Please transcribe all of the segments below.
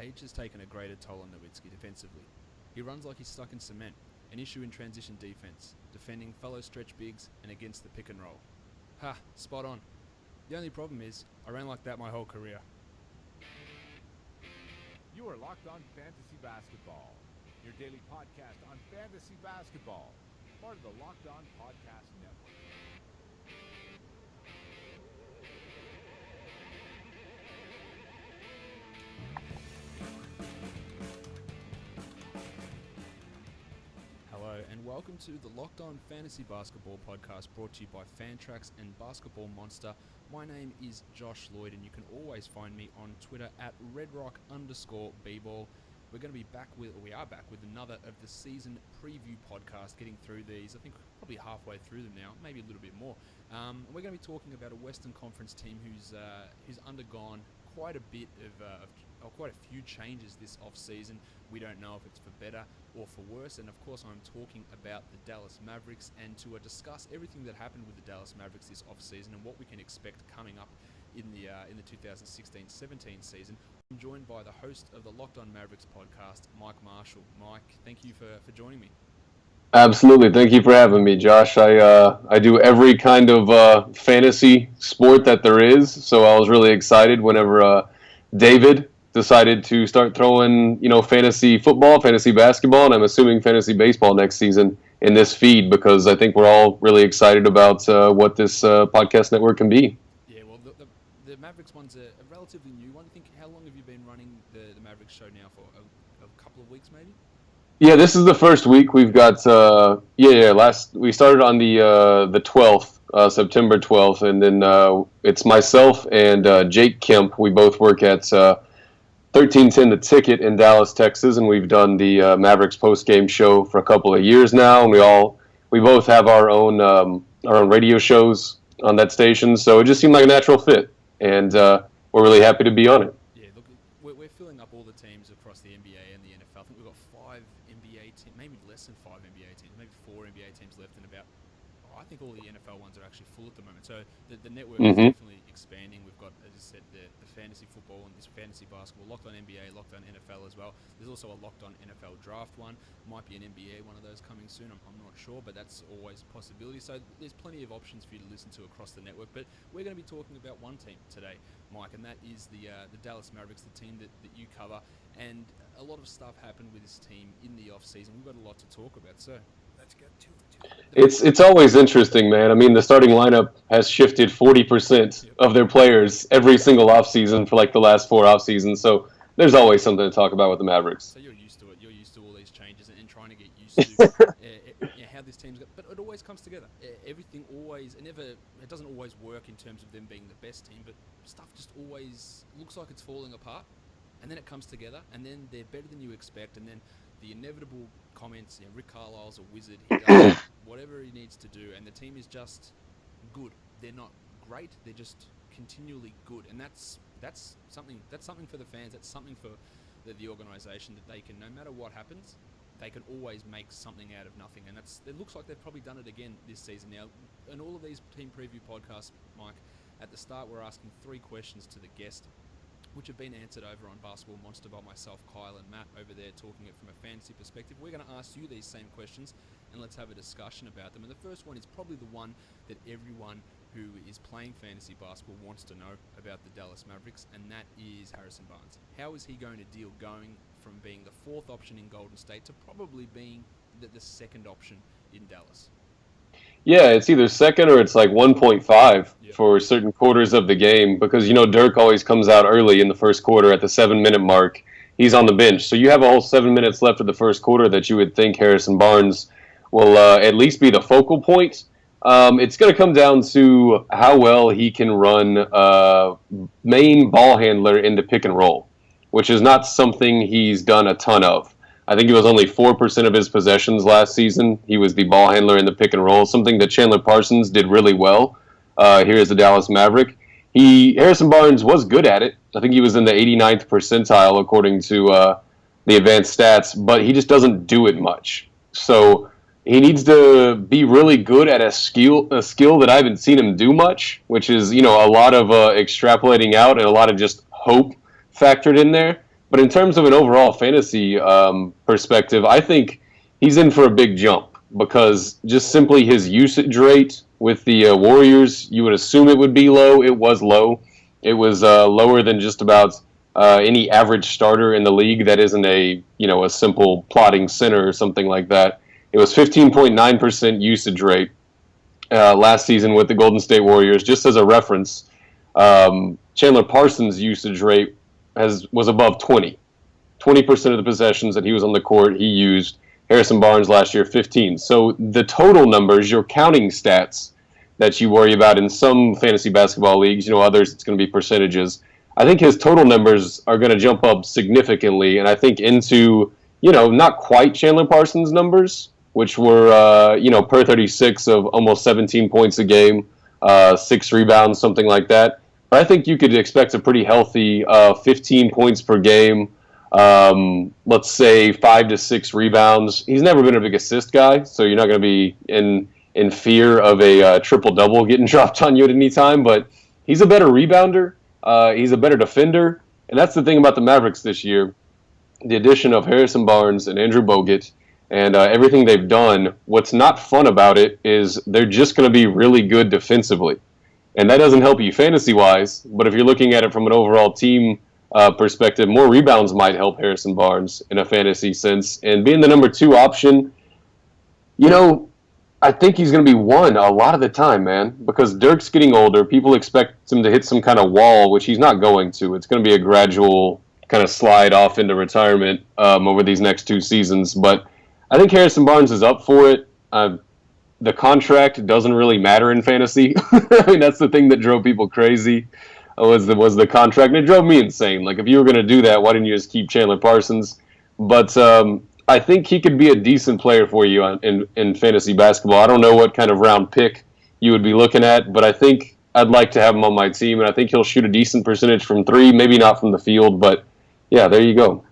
age has taken a greater toll on Nowitzki defensively. He runs like he's stuck in cement, an issue in transition defense, defending fellow stretch bigs and against the pick and roll. Ha, spot on. The only problem is, I ran like that my whole career. You are Locked On Fantasy Basketball, your daily podcast on fantasy basketball, part of the Locked On Podcast Network. Hello and welcome to the Locked On Fantasy Basketball podcast brought to you by Fantrax and Basketball Monster. My name is Josh Lloyd and you can always find me on Twitter at redrock_bball. We are back with another of the season preview podcast, getting through these. I think probably halfway through them now, maybe a little bit more. We're going to be talking about a Western Conference team who's undergone quite a bit of quite a few changes this off-season. We don't know if it's for better or for worse, and of course I'm talking about the Dallas Mavericks, and to discuss everything that happened with the Dallas Mavericks this off-season and what we can expect coming up in the 2016-17 season. I'm joined by the host of the Locked On Mavericks podcast, Mike Marshall. Mike, thank you for joining me. Absolutely. Thank you for having me, Josh. I do every kind of fantasy sport that there is, so I was really excited whenever David decided to start throwing, fantasy football, fantasy basketball, and I'm assuming fantasy baseball next season in this feed, because I think we're all really excited about what this podcast network can be. Yeah, well, the Mavericks one's a relatively new one. I think, how long have you been running the Mavericks show now for? A couple of weeks, maybe? Yeah, this is the first week. We've got we started on the 12th, September 12th, and then it's myself and Jake Kemp. We both work at 1310 The Ticket in Dallas, Texas, and we've done the Mavericks post-game show for a couple of years now, and we both have our own radio shows on that station, so it just seemed like a natural fit, and we're really happy to be on it. Yeah, look, we're filling up all the teams across the NBA and the NFL. I think we've got 5 NBA teams, maybe less than 5 NBA teams, maybe 4 NBA teams left, and I think all the NFL ones are actually full at the moment. So the network is definitely expanding. We've got, as I said, the fantasy football and this fantasy basketball, Locked On NBA, Locked On NFL as well. There's also a Locked On NFL draft one. Might be an NBA one of those coming soon. I'm not sure, but that's always a possibility. So there's plenty of options for you to listen to across the network. But we're going to be talking about one team today, Mike, and that is the Dallas Mavericks, the team that you cover. And a lot of stuff happened with this team in the off-season. We've got a lot to talk about, so let's get to it. It's always interesting, man. I mean, the starting lineup has shifted 40% of their players every single offseason for like the last 4 offseasons, so there's always something to talk about with the Mavericks. So you're used to it. You're used to all these changes and trying to get used to how this team's got. But it always comes together. Everything always, it doesn't always work in terms of them being the best team, but stuff just always looks like it's falling apart, and then it comes together, and then they're better than you expect, and then the inevitable comments, Rick Carlisle's a wizard, he does whatever he needs to do, and the team is just good. They're not great, they're just continually good, and that's something for the fans, that's something for the organisation, that they can, no matter what happens, they can always make something out of nothing, and it looks like they've probably done it again this season. Now, in all of these team preview podcasts, Mike, at the start we're asking 3 questions to the guest, which have been answered over on Basketball Monster by myself, Kyle, and Matt over there, talking it from a fantasy perspective. We're going to ask you these same questions, and let's have a discussion about them. And the first one is probably the one that everyone who is playing fantasy basketball wants to know about the Dallas Mavericks, and that is Harrison Barnes. How is he going to deal going from being the 4th option in Golden State to probably being the 2nd option in Dallas? Yeah, it's either 2nd or it's like 1.5 for certain quarters of the game, because, Dirk always comes out early in the first quarter at the 7-minute mark. He's on the bench. So you have a whole 7 minutes left of the first quarter that you would think Harrison Barnes will at least be the focal point. It's going to come down to how well he can run main ball handler into pick and roll, which is not something he's done a ton of. I think it was only 4% of his possessions last season. He was the ball handler in the pick and roll, something that Chandler Parsons did really well here as the Dallas Maverick. Harrison Barnes was good at it. I think he was in the 89th percentile according to the advanced stats, but he just doesn't do it much. So he needs to be really good at a skill that I haven't seen him do much, which is, a lot of extrapolating out and a lot of just hope factored in there. But in terms of an overall fantasy perspective, I think he's in for a big jump because just simply his usage rate with the Warriors, you would assume it would be low. It was low. It was lower than just about any average starter in the league that isn't a simple plotting center or something like that. It was 15.9% usage rate last season with the Golden State Warriors. Just as a reference, Chandler Parsons' usage rate was above 20. 20% of the possessions that he was on the court, he used. Harrison Barnes last year, 15. So the total numbers, your counting stats that you worry about in some fantasy basketball leagues, others it's going to be percentages. I think his total numbers are going to jump up significantly, and I think into, not quite Chandler Parsons' numbers, which were, per 36 of almost 17 points a game, 6 rebounds, something like that. But I think you could expect a pretty healthy 15 points per game, let's say 5 to 6 rebounds. He's never been a big assist guy, so you're not going to be in fear of a triple-double getting dropped on you at any time, but he's a better rebounder. He's a better defender, and that's the thing about the Mavericks this year. The addition of Harrison Barnes and Andrew Bogut and everything they've done, what's not fun about it is they're just going to be really good defensively. And that doesn't help you fantasy-wise, but if you're looking at it from an overall team perspective, more rebounds might help Harrison Barnes in a fantasy sense. And being the number 2 option, I think he's going to be 1 a lot of the time, man, because Dirk's getting older. People expect him to hit some kind of wall, which he's not going to. It's going to be a gradual kind of slide off into retirement over these next 2 seasons. But I think Harrison Barnes is up for it. The contract doesn't really matter in fantasy. I mean, that's the thing that drove people crazy was the contract. And it drove me insane. Like, if you were going to do that, why didn't you just keep Chandler Parsons? But I think he could be a decent player for you in fantasy basketball. I don't know what kind of round pick you would be looking at, but I think I'd like to have him on my team, and I think he'll shoot a decent percentage from 3, maybe not from the field, but yeah, there you go.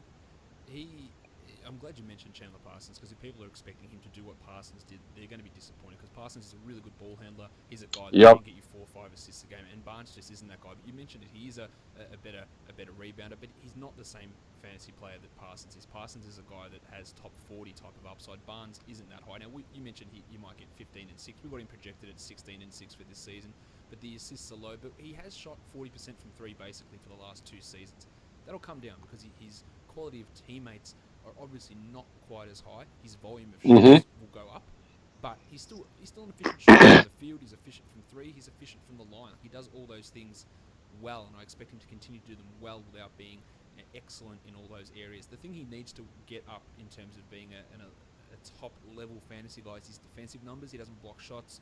I'm glad you mentioned Chandler Parsons, because if people are expecting him to do what Parsons did, they're going to be disappointed, because Parsons is a really good ball handler. He's a guy that can get you 4 or 5 assists a game, and Barnes just isn't that guy. But you mentioned it, he is a better rebounder, but he's not the same fantasy player that Parsons is. Parsons is a guy that has top 40 type of upside. Barnes isn't that high. Now, you mentioned you might get 15 and 6. We've got him projected at 16 and 6 for this season, but the assists are low. But he has shot 40% from 3 basically for the last 2 seasons. That'll come down because his quality of teammates are obviously not quite as high. His volume of shots will go up, but he's still an efficient shooter from the field. He's efficient from 3. He's efficient from the line. He does all those things well, and I expect him to continue to do them well without being excellent in all those areas. The thing he needs to get up in terms of being a top-level fantasy guy is his defensive numbers. He doesn't block shots,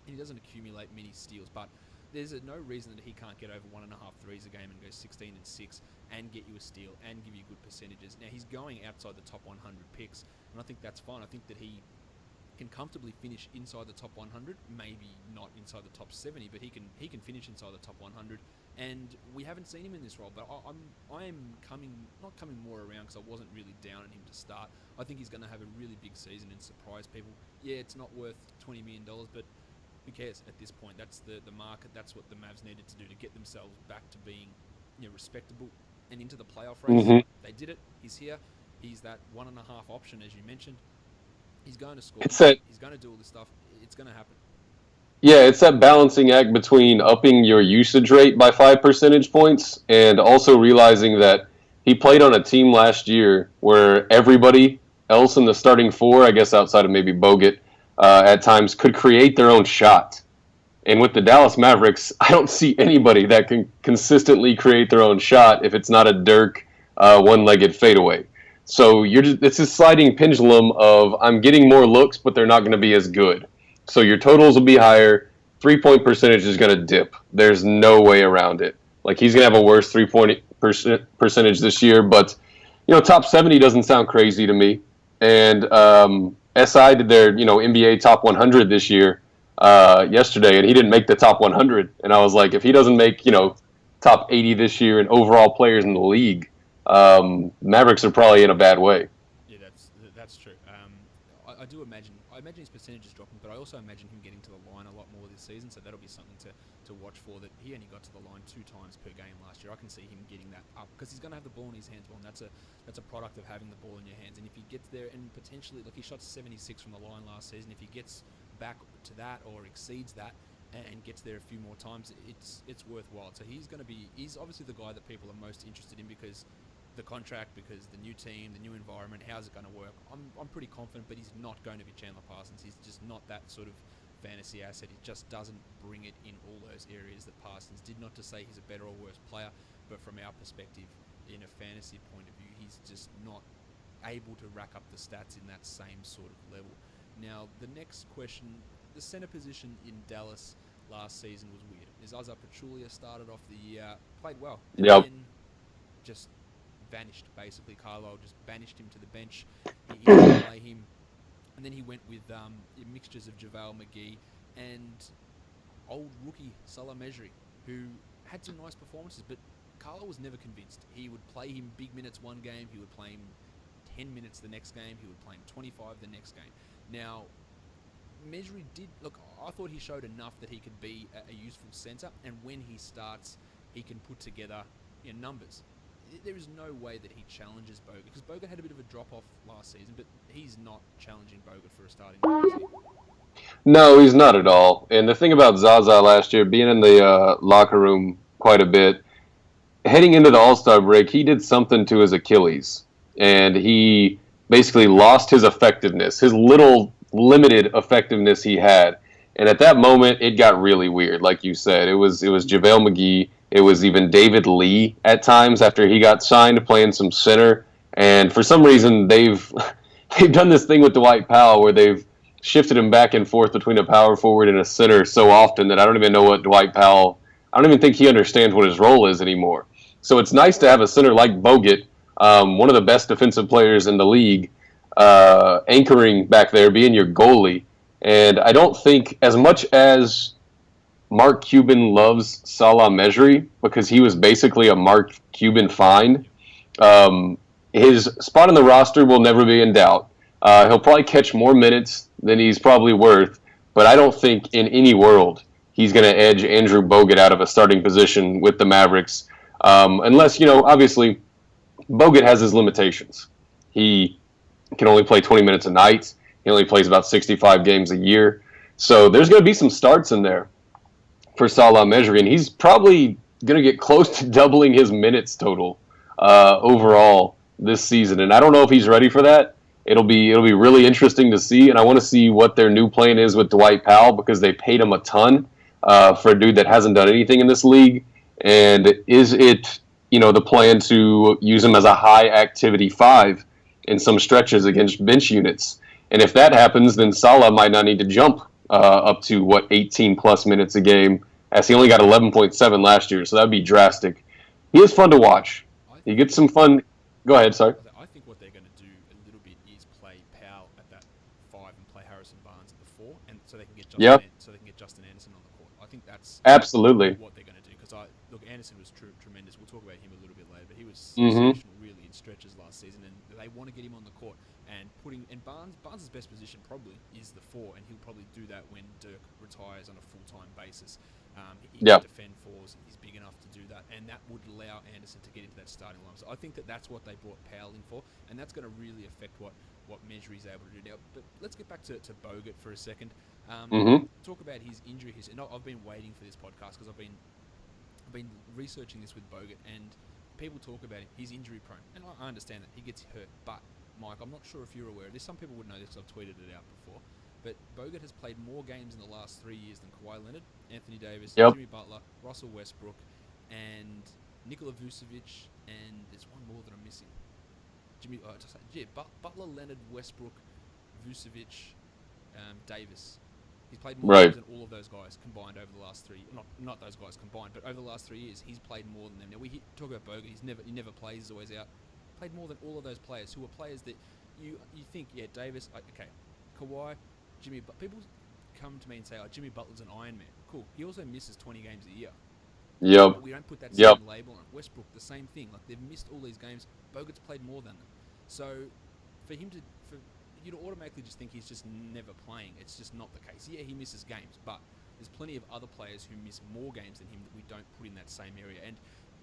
and he doesn't accumulate many steals, but there's no reason that he can't get over 1.5 threes a game and go 16 and 6 and get you a steal and give you good percentages. Now, he's going outside the top 100 picks, and I think that's fine. I think that he can comfortably finish inside the top 100, maybe not inside the top 70, but he can finish inside the top 100. And we haven't seen him in this role, but I am not coming more around because I wasn't really down on him to start. I think he's going to have a really big season and surprise people. Yeah, it's not worth $20 million, but who cares at this point? That's the market. That's what the Mavs needed to do to get themselves back to being respectable and into the playoff race. They did it. He's here. He's that 1.5 option, as you mentioned. He's going to score. He's going to do all this stuff. It's going to happen. Yeah, it's that balancing act between upping your usage rate by 5 percentage points and also realizing that he played on a team last year where everybody else in the starting 4, I guess outside of maybe Bogut, at times could create their own shot. And with the Dallas Mavericks, I don't see anybody that can consistently create their own shot if it's not a Dirk one-legged fadeaway. So it's a sliding pendulum of I'm getting more looks, but they're not going to be as good. So your totals will be higher. 3-point percentage is going to dip. There's no way around it. Like, he's going to have a worse 3-point percentage this year, but top 70 doesn't sound crazy to me. And SI did their NBA top 100 this year yesterday, and he didn't make the top 100. And I was like, if he doesn't make top 80 this year and overall players in the league, Mavericks are probably in a bad way. Yeah, that's true. I do imagine. imagine his percentage is dropping, but I also imagine him getting to the line a lot more this season, so that'll be something to watch for, that he only got to the line 2 times per game last year. I can see him getting that up, because he's going to have the ball in his hands well, and that's a product of having the ball in your hands. And if he gets there, and potentially, look, he shot 76 from the line last season, if he gets back to that or exceeds that, and gets there a few more times, it's worthwhile. So he's obviously the guy that people are most interested in, because the contract, because the new team, the new environment, how's it going to work? I'm pretty confident, but he's not going to be Chandler Parsons. He's just not that sort of fantasy asset. He just doesn't bring it in all those areas that Parsons did. Not to say he's a better or worse player, but from our perspective, in a fantasy point of view, he's just not able to rack up the stats in that same sort of level. Now, the next question, the center position in Dallas last season was weird. Zaza Pachulia started off the year, played well, and then just vanished, basically. Carlisle just banished him to the bench. He didn't play him. And then he went with mixtures of JaVale McGee and old rookie Salah Mejri, who had some nice performances, but Carlisle was never convinced. He would play him big minutes one game, he would play him 10 minutes the next game, he would play him 25 the next game. Now, Mejri I thought he showed enough that he could be a useful centre, and when he starts, he can put together numbers. There is no way that he challenges Bogut, because Bogut had a bit of a drop-off last season, but he's not challenging Bogut for a starting position. No, he's not at all. And the thing about Zaza last year, being in the locker room quite a bit, heading into the All-Star break, he did something to his Achilles, and he basically lost his effectiveness, his little limited effectiveness he had. And at that moment, it got really weird. Like you said, it was JaVale McGee. It was even David Lee at times after he got signed, playing some center. And for some reason, they've done this thing with Dwight Powell where they've shifted him back and forth between a power forward and a center so often that I don't even know what Dwight Powell, I don't even think he understands what his role is anymore. So it's nice to have a center like Bogut, one of the best defensive players in the league, anchoring back there, being your goalie. And I don't think, as much as Mark Cuban loves Salah Mejri, because he was basically a Mark Cuban find, his spot on the roster will never be in doubt. He'll probably catch more minutes than he's probably worth, but I don't think in any world he's going to edge Andrew Bogut out of a starting position with the Mavericks, unless, obviously, Bogut has his limitations. He can only play 20 minutes a night. He only plays about 65 games a year. So there's going to be some starts in there for Salah Mejri, and he's probably going to get close to doubling his minutes total overall this season. And I don't know if he's ready for that. It'll be really interesting to see, and I want to see what their new plan is with Dwight Powell, because they paid him a ton for a dude that hasn't done anything in this league. And is it the plan to use him as a high activity 5 in some stretches against bench units? And if that happens, then Salah might not need to jump up to 18 plus minutes a game, as he only got 11.7 last year. So that'd be drastic. He is fun to watch. He gets some fun. Go ahead, sorry. I think what they're going to do a little bit is play Powell at that 5 and play Harrison Barnes at the 4, and so they can get Justin Anderson on the court. I think that's absolutely what they're going to do, because Anderson was tremendous. We'll talk about him a little bit later, but he was sensational really in stretches last season, and they want to get him on the court. And Barnes' best position probably is the 4, and he'll probably do that when Dirk retires on a full-time basis. He can defend 4s, and he's big enough to do that, and that would allow Anderson to get into that starting line. So I think that's what they brought Powell in for, and that's going to really affect what Mejri's able to do now. But let's get back to Bogut for a second. Talk about his injury history. And I've been waiting for this podcast because I've been researching this with Bogut, and people talk about him. He's injury prone, and I understand that he gets hurt, but Mike, I'm not sure if you're aware of this. Some people would know this because I've tweeted it out before. But Bogut has played more games in the last 3 years than Kawhi Leonard, Anthony Davis, Jimmy Butler, Russell Westbrook, and Nikola Vucevic, and there's one more that I'm missing. Butler, Leonard, Westbrook, Vucevic, Davis. He's played more games than all of those guys combined over the last 3 years. Not those guys combined, but over the last 3 years, he's played more than them. Now, we talk about Bogut. He never plays. He's always out. Played more than all of those players who are players that you think, Davis, okay, Kawhi, Jimmy, but people come to me and say, Jimmy Butler's an Iron Man. Cool. He also misses 20 games a year. Yep. But we don't put that same label on it. Westbrook, the same thing. Like, they've missed all these games. Bogut's played more than them. So for you'd automatically just think he's just never playing. It's just not the case. Yeah, he misses games, but there's plenty of other players who miss more games than him that we don't put in that same area. And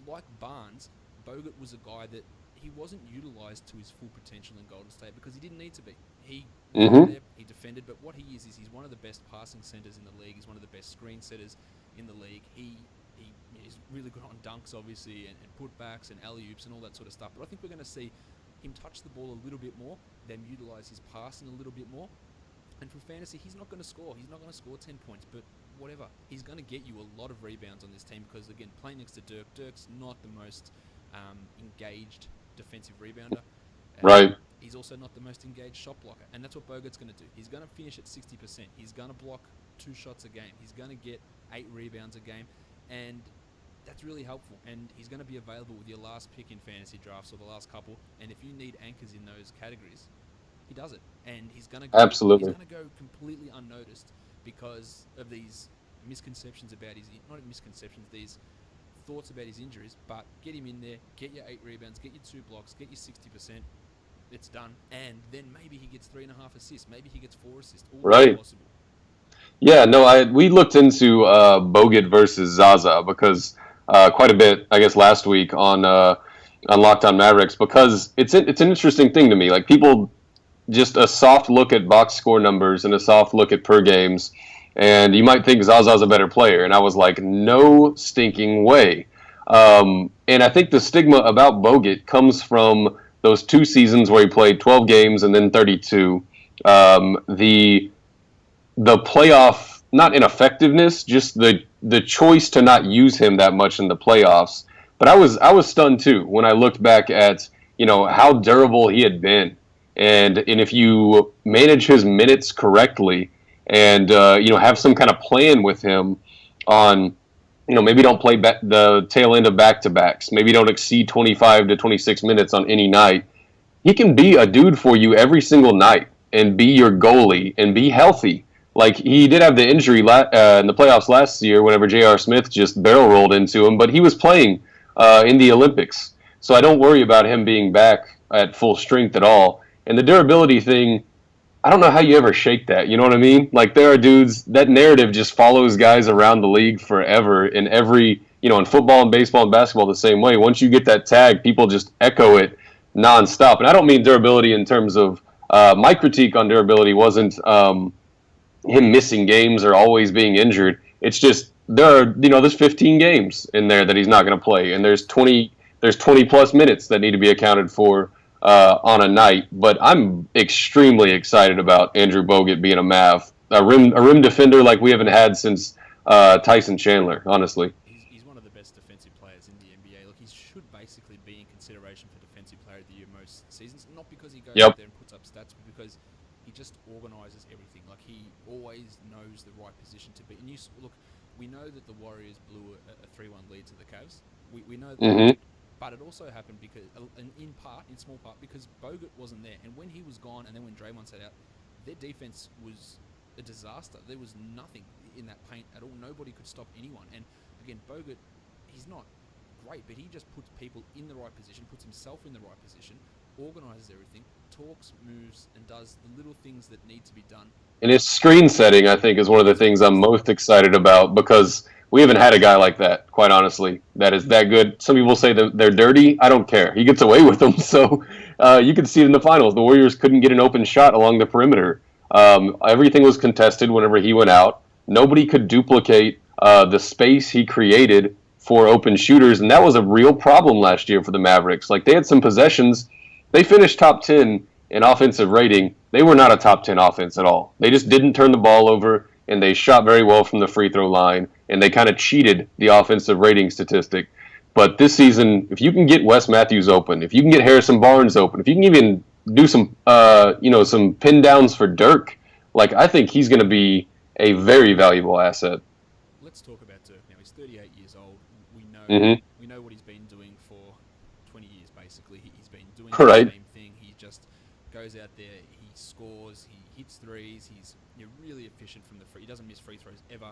like Barnes, Bogut was a guy that he wasn't utilised to his full potential in Golden State because he didn't need to be. He was there, he defended, but what he is he's one of the best passing centres in the league. He's one of the best screen setters in the league. He's really good on dunks, obviously, and putbacks and alley-oops and all that sort of stuff. But I think we're going to see him touch the ball a little bit more, them utilise his passing a little bit more. And for fantasy, he's not going to score. He's not going to score 10 points, but whatever. He's going to get you a lot of rebounds on this team because, again, playing next to Dirk, Dirk's not the most engaged defensive rebounder. Right. He's also not the most engaged shot blocker, and that's what Bogut's going to do. He's going to finish at 60%. He's going to block 2 shots a game. He's going to get 8 rebounds a game, and that's really helpful. And he's going to be available with your last pick in fantasy drafts or the last couple, and if you need anchors in those categories, he does it. And he's going to go, Absolutely. He's going to go completely unnoticed because of these misconceptions about not misconceptions, these thoughts about his injuries, but get him in there, get your 8 rebounds, get your 2 blocks, get your 60%, it's done, and then maybe he gets 3.5 assists, maybe he gets 4 assists, all right. possible. Yeah, no, we looked into Bogut versus Zaza because quite a bit, I guess, last week on Locked On Mavericks because it's an interesting thing to me. Like people, just a soft look at box score numbers and a soft look at per games, and you might think Zaza's a better player, and I was like, no stinking way. And I think the stigma about Bogut comes from those 2 seasons where he played 12 games and then 32. The playoff, not ineffectiveness, just the choice to not use him that much in the playoffs. But I was stunned too when I looked back at how durable he had been, and if you manage his minutes correctly, and have some kind of plan with him on maybe don't play the tail end of back-to-backs, maybe don't exceed 25 to 26 minutes on any night. He can be a dude for you every single night and be your goalie and be healthy. Like, he did have the injury in the playoffs last year whenever J.R. Smith just barrel rolled into him, but he was playing in the Olympics. So I don't worry about him being back at full strength at all. And the durability thing, I don't know how you ever shake that. You know what I mean? Like, there are dudes, that narrative just follows guys around the league forever in every, in football and baseball and basketball the same way. Once you get that tag, people just echo it nonstop. And I don't mean durability in terms of my critique on durability wasn't him missing games or always being injured. It's just there's 15 games in there that he's not going to play, and there's 20 plus minutes that need to be accounted for on a night. But I'm extremely excited about Andrew Bogut being a Mav, a rim defender like we haven't had since Tyson Chandler, honestly. He's one of the best defensive players in the NBA. Look, he should basically be in consideration for Defensive Player of the Year most seasons, not because he goes out there and puts up stats, but because he just organises everything. Like, he always knows the right position to be. And look, we know that the Warriors blew a 3-1 lead to the Cavs. We know that, but it also happened because, in small part, because Bogut wasn't there. And when he was gone, and then when Draymond sat out, their defense was a disaster. There was nothing in that paint at all. Nobody could stop anyone. And again, Bogut, he's not great, but he just puts people in the right position, puts himself in the right position, organises everything, talks, moves, and does the little things that need to be done. And his screen setting, I think, is one of the things I'm most excited about because we haven't had a guy like that, quite honestly, that is that good. Some people say that they're dirty. I don't care. He gets away with them. So you can see it in the finals. The Warriors couldn't get an open shot along the perimeter. Everything was contested whenever he went out. Nobody could duplicate the space he created for open shooters, and that was a real problem last year for the Mavericks. Like, they had some possessions. They finished top 10 in offensive rating. They were not a top 10 offense at all. They just didn't turn the ball over, and they shot very well from the free throw line, and they kind of cheated the offensive rating statistic. But this season, if you can get Wes Matthews open, if you can get Harrison Barnes open, if you can even do some pin downs for Dirk, like, I think he's going to be a very valuable asset. Let's talk about Dirk now. He's 38 years old. We know what he's been doing for 20 years, basically. He's been doing the same thing. He just goes out there, he scores, he hits threes, he's really efficient from the free. He doesn't miss free throws ever.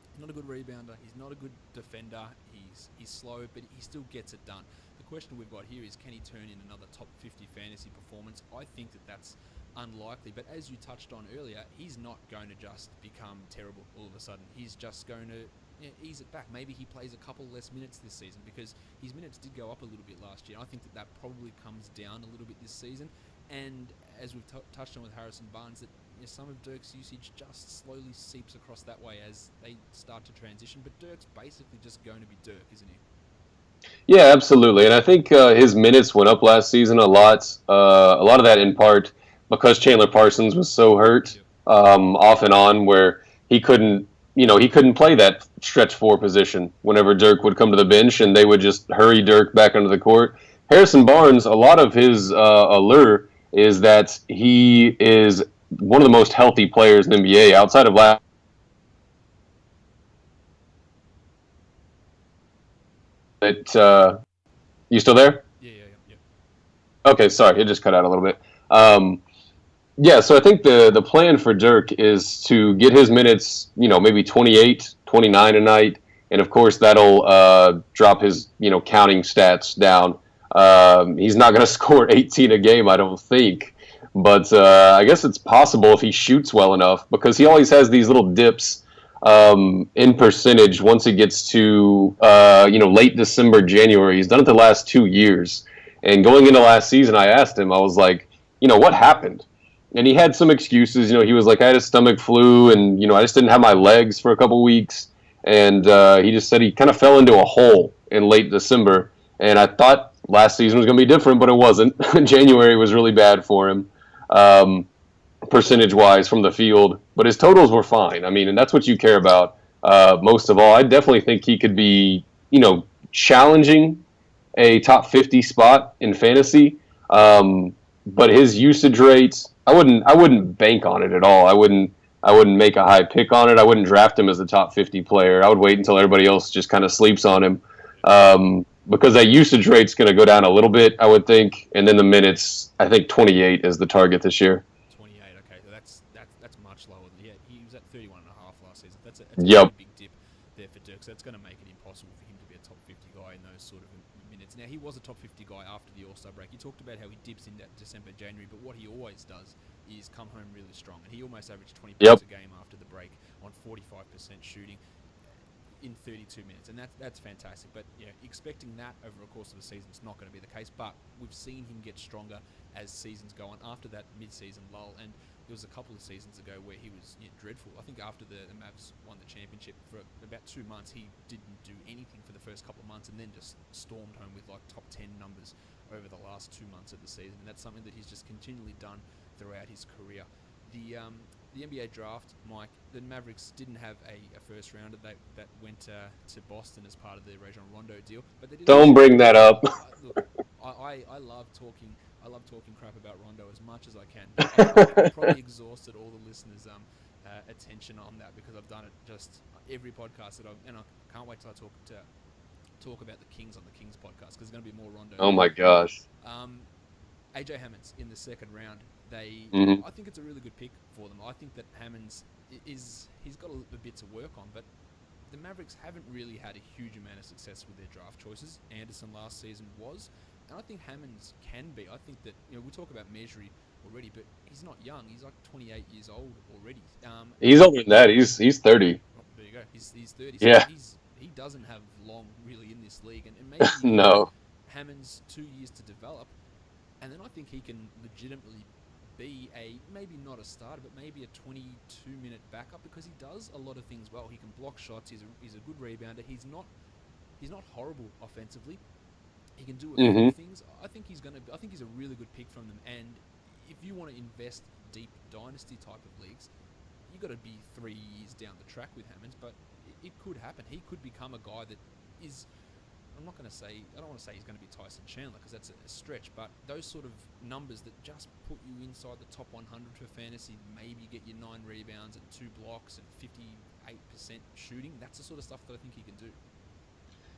He's not a good rebounder. He's not a good defender. He's slow, but he still gets it done. The question we've got here is, can he turn in another top 50 fantasy performance? I think that's unlikely, but as you touched on earlier, he's not going to just become terrible all of a sudden. He's just going to ease it back. Maybe he plays a couple less minutes this season, because his minutes did go up a little bit last year. I think that probably comes down a little bit this season, and as we've touched on with Harrison Barnes, that some of Dirk's usage just slowly seeps across that way as they start to transition, but Dirk's basically just going to be Dirk, isn't he? Yeah, absolutely. And I think his minutes went up last season a lot. A lot of that in part because Chandler Parsons was so hurt off and on, where he couldn't play that stretch four position whenever Dirk would come to the bench, and they would just hurry Dirk back onto the court. Harrison Barnes, a lot of his allure is that he is one of the most healthy players in the NBA outside of last. You still there? Yeah. Okay, sorry, it just cut out a little bit. Yeah, so I think the plan for Dirk is to get his minutes, maybe 28, 29 a night, and of course that'll drop his, counting stats down. He's not going to score 18 a game, I don't think, but I guess it's possible if he shoots well enough, because he always has these little dips in percentage once it gets to late December, January. He's done it the last 2 years, and going into last season, I asked him, I was like, what happened? And he had some excuses. He was like, I had a stomach flu, and I just didn't have my legs for a couple weeks, and he just said he kind of fell into a hole in late December. And I thought last season was going to be different, but it wasn't. January was really bad for him, percentage-wise from the field. But his totals were fine. I mean, and that's what you care about most of all. I definitely think he could be, challenging a top 50 spot in fantasy. But his usage rates, I wouldn't bank on it at all. I wouldn't make a high pick on it. I wouldn't draft him as a top 50 player. I would wait until everybody else just kind of sleeps on him. Because that usage rate's going to go down a little bit, I would think, and then the minutes, I think 28 is the target this year. 28, okay, so that's much lower. Yeah, he was at 31.5 last season. That's a Yep. big dip there for Dirk. So that's going to make it impossible for him to be a top 50 guy in those sort of minutes. Now, he was a top 50 guy after the All-Star break. He talked about how he dips in that December, January, but what he always does is come home really strong, and he almost averaged 20 points a game after the break on 45% shooting in 32 minutes, and that's fantastic. But expecting that over a course of a season is not going to be the case. But we've seen him get stronger as seasons go on. After that mid-season lull, and there was a couple of seasons ago where he was dreadful. I think after the Mavs won the championship, for about 2 months he didn't do anything for the first couple of months, and then just stormed home with like top 10 numbers over the last 2 months of the season. And that's something that he's just continually done throughout his career. The NBA draft, Mike, the Mavericks didn't have a first rounder that went to Boston as part of the Rajon Rondo deal, but they did. Don't bring that up. Look, I love talking crap about Rondo as much as I can. I've probably exhausted all the listeners' attention on that, because I've done it just every podcast and I can't wait till I talk about the Kings on the Kings podcast, because there's going to be more Rondo. Oh my gosh. AJ Hammonds in the second round. I think it's a really good pick for them. I think that Hammonds he's got a bit to work on, but the Mavericks haven't really had a huge amount of success with their draft choices. Anderson last season was, and I think Hammonds can be. I think that we talk about Mejri already, but he's not young. He's like 28 years old already. He's older than that. He's 30. Oh, there you go. He's 30. Yeah. So he doesn't have long really in this league, and maybe no. Hammonds 2 years to develop, and then I think he can legitimately be maybe not a starter, but maybe a 22-minute backup, because he does a lot of things well. He can block shots. He's a good rebounder. He's not horrible offensively. He can do a few things. I think he's a really good pick from them. And if you want to invest deep dynasty type of leagues, you've got to be 3 years down the track with Hammonds. But it could happen. He could become a guy that is. I don't want to say he's going to be Tyson Chandler, because that's a stretch, but those sort of numbers that just put you inside the top 100 for fantasy, maybe get you 9 rebounds and 2 blocks and 58% shooting, that's the sort of stuff that I think he can do.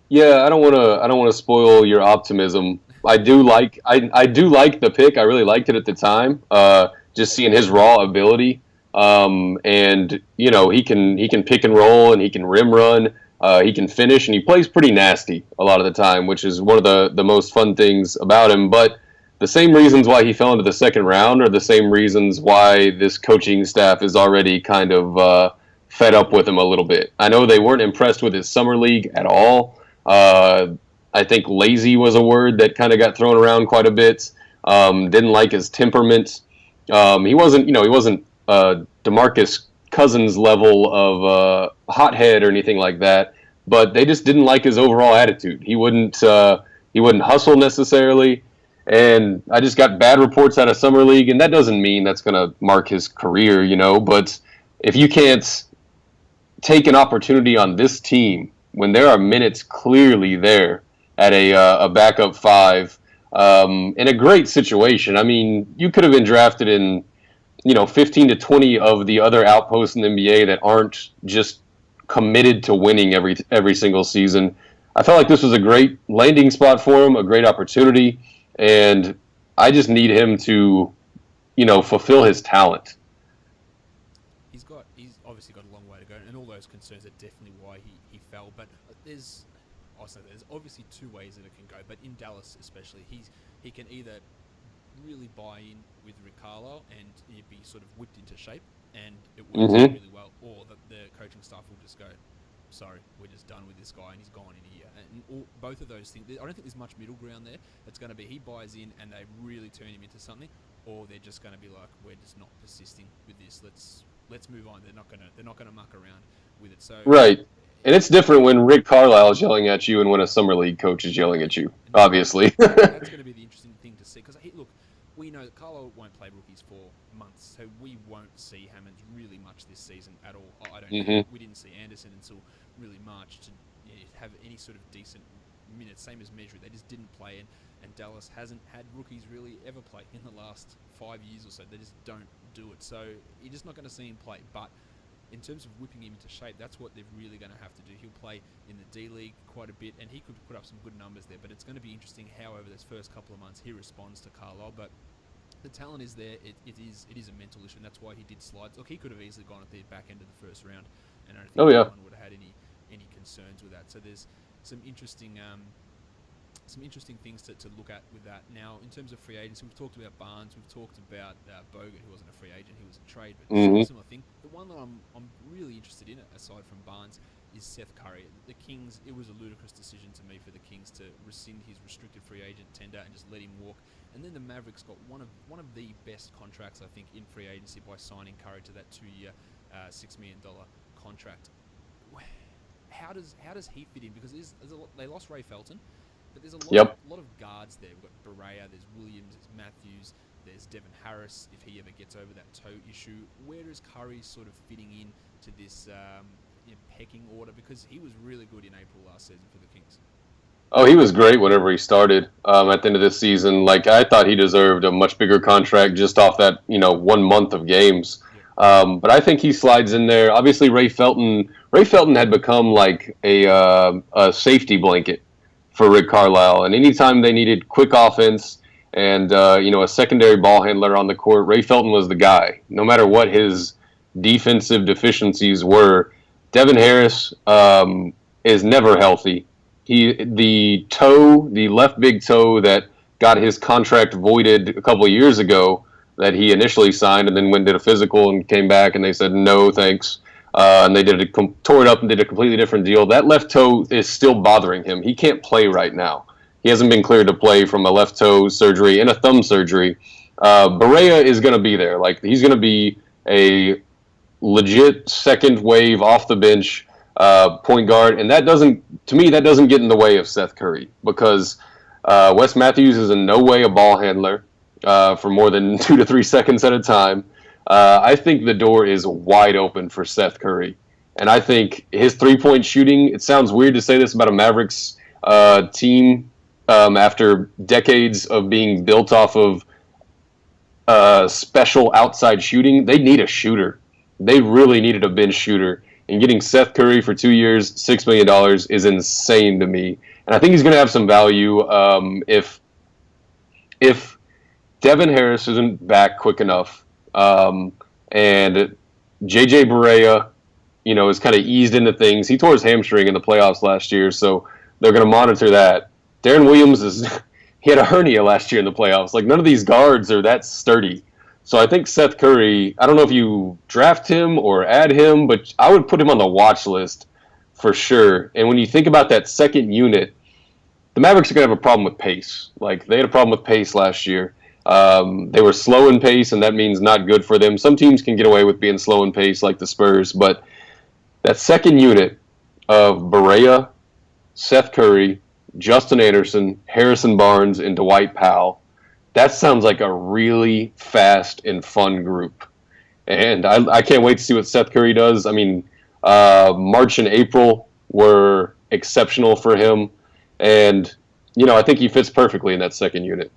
Yeah, I don't want to spoil your optimism. I do like the pick. I really liked it at the time. Just seeing his raw ability, and he can pick and roll, and he can rim run. He can finish, and he plays pretty nasty a lot of the time, which is one of the most fun things about him. But the same reasons why he fell into the second round are the same reasons why this coaching staff is already kind of fed up with him a little bit. I know they weren't impressed with his summer league at all. I think lazy was a word that kind of got thrown around quite a bit. Didn't like his temperament. He wasn't DeMarcus Cousins level of hothead or anything like that, but they just didn't like his overall attitude. He wouldn't hustle necessarily, and I just got bad reports out of summer league, and that doesn't mean that's going to mark his career, But if you can't take an opportunity on this team when there are minutes clearly there at a backup five in a great situation, I mean, you could have been drafted in 15 to 20 of the other outposts in the NBA that aren't just committed to winning every single season. I felt like this was a great landing spot for him, a great opportunity, and I just need him to, fulfill his talent. He's obviously got a long way to go, and all those concerns are definitely why he fell. But there's obviously two ways that it can go. But in Dallas especially, he can either really buy in with Rick Carlisle and he'd be sort of whipped into shape and it works out really well, or the coaching staff will just go, sorry, we're just done with this guy and he's gone in a year. And both of those things, I don't think there's much middle ground there. It's going to be he buys in and they really turn him into something, or they're just going to be like, we're just not persisting with this. Let's move on. They're not going to muck around with it. So right. And it's different when Rick Carlisle is yelling at you and when a summer league coach is yelling at you, obviously. That's going to be the interesting thing to see. Because, look, we know that Carlisle won't play rookies for months, so we won't see Hammonds really much this season at all. I don't think we didn't see Anderson until really March to have any sort of decent minutes, same as Measure. They just didn't play, and Dallas hasn't had rookies really ever play in the last 5 years or so. They just don't do it. So you're just not going to see him play. But in terms of whipping him into shape, that's what they're really going to have to do. He'll play in the D League quite a bit, and he could put up some good numbers there. But it's going to be interesting how over those first couple of months he responds to Carlisle. But the talent is there. It is a mental issue, and that's why he did slide. Look, he could have easily gone at the back end of the first round, and I don't think anyone would have had any concerns with that. So there's some interesting things to look at with that. Now, in terms of free agency, we've talked about Barnes, we've talked about Bogut, who wasn't a free agent, he was a trade, but similar thing. The one that I'm really interested in, aside from Barnes, is Seth Curry. The Kings, it was a ludicrous decision to me for the Kings to rescind his restricted free agent tender and just let him walk. And then the Mavericks got one of the best contracts, I think, in free agency by signing Curry to that 2-year, $6 million contract. How does he fit in? Because they lost Ray Felton, but there's a lot of guards there. We've got Barea, there's Williams, there's Matthews, there's Devin Harris, if he ever gets over that toe issue. Where is Curry sort of fitting in to this pecking order? Because he was really good in April last season for the Kings. Oh, he was great whenever he started at the end of this season. Like, I thought he deserved a much bigger contract just off that, 1 month of games. But I think he slides in there. Obviously, Ray Felton had become like a safety blanket for Rick Carlisle. And anytime they needed quick offense and, a secondary ball handler on the court, Ray Felton was the guy. No matter what his defensive deficiencies were, Devin Harris is never healthy. The left big toe that got his contract voided a couple of years ago that he initially signed and then went and did a physical and came back and they said, no, thanks. And they tore it up and did a completely different deal. That left toe is still bothering him. He can't play right now. He hasn't been cleared to play from a left toe surgery and a thumb surgery. Barea is going to be there. Like, he's going to be a legit second wave off the bench point guard. And that doesn't get in the way of Seth Curry because Wes Matthews is in no way a ball handler for more than 2 to 3 seconds at a time. I think the door is wide open for Seth Curry. And I think his three-point shooting, it sounds weird to say this about a Mavericks team after decades of being built off of special outside shooting. They need a shooter. They really needed a bench shooter. And getting Seth Curry for 2 years, $6 million is insane to me. And I think he's going to have some value if Devin Harris isn't back quick enough, and J.J. Barea, is kind of eased into things. He tore his hamstring in the playoffs last year, so they're going to monitor that. Darren Williams he had a hernia last year in the playoffs. Like, none of these guards are that sturdy. So I think Seth Curry, I don't know if you draft him or add him, but I would put him on the watch list for sure. And when you think about that second unit, the Mavericks are going to have a problem with pace. Like, they had a problem with pace last year. They were slow in pace, and that means not good for them. Some teams can get away with being slow in pace, like the Spurs, but that second unit of Barea, Seth Curry, Justin Anderson, Harrison Barnes, and Dwight Powell, that sounds like a really fast and fun group. And I can't wait to see what Seth Curry does. I mean, March and April were exceptional for him. And, I think he fits perfectly in that second unit.